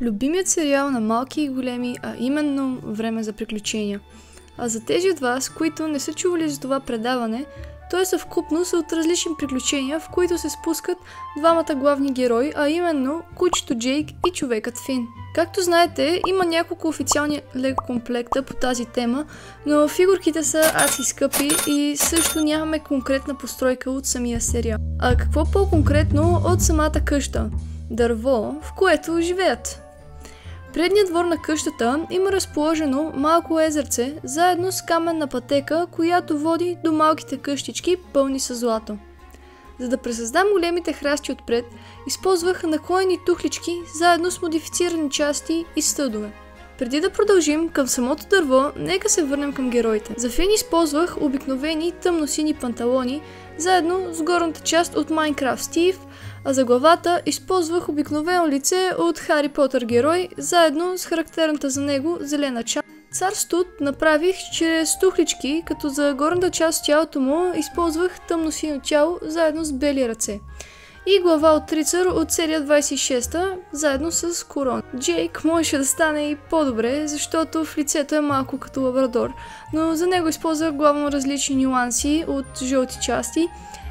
Любимият сериал на малки и големи, а именно Време за приключения. А за тези от вас, които не са чували за това предаване, то е съвкупност от различни приключения, в които се спускат двамата главни герои, а именно кучето Джейк и човекът Фин. Както знаете, има няколко официални лего комплекта по тази тема, но фигурките са адски скъпи и също нямаме конкретна постройка от самия сериал. А какво по-конкретно от самата къща? Дърво, в което живеят. Предният двор на къщата има разположено малко езерце, заедно с каменна пътека, която води до малките къщички, пълни с злато. За да пресъздам големите храсти отпред, използвах наклонени тухлички, заедно с модифицирани части и стълбове. Преди да продължим към самото дърво, нека се върнем към героите. За Фин използвах обикновени тъмносини панталони, заедно с горната част от Minecraft Стив, а за главата използвах обикновено лице от Хари Потър герой, заедно с характерната за него зелена част. Цар Студ направих чрез тухлички, като за горната част от тялото му използвах тъмносино тяло, заедно с бели ръце. И глава от рицар от серия 26-та, заедно с корона. Джейк можеше да стане и по-добре, защото в лицето е малко като лабрадор, но за него използвах главно различни нюанси от жълти части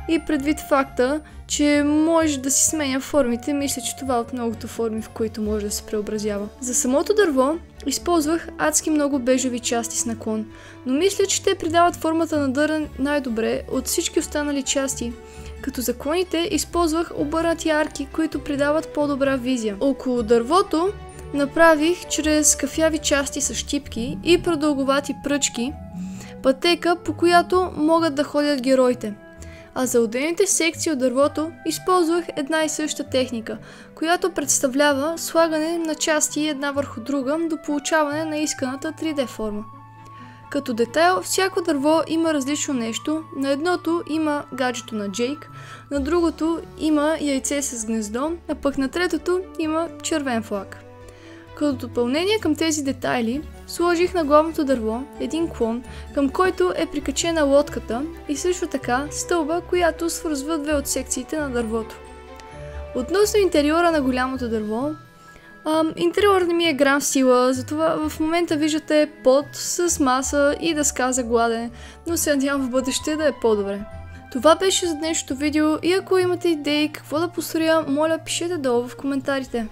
и предвид факта, че може да си сменя формите, мисля, че това е от многото форми, в които може да се преобразява. За самото дърво използвах адски много бежови части с наклон, но мисля, че те придават формата на дървен най-добре от всички останали части. Като за клоните използвах обърнати арки, които придават по-добра визия. Около дървото направих чрез кафяви части с щипки и продълговати пръчки пътека, по която могат да ходят героите. А за отделните секции от дървото използвах една и съща техника, която представлява слагане на части една върху друга до получаване на исканата 3D форма. Като детайл, всяко дърво има различно нещо. На едното има гаджето на Джейк, на другото има яйце с гнездо, а пък на третото има червен флаг. Като допълнение към тези детайли, сложих на главното дърво един клон, към който е прикачена лодката и също така стълба, която свързва две от секциите на дървото. Относно интериора на голямото дърво, интериорът не ми е грам сила, затова в момента виждате под с маса и дъска за гладене, но се надявам в бъдеще да е по-добре. Това беше за днешното видео и ако имате идеи какво да построя, моля пишете долу в коментарите.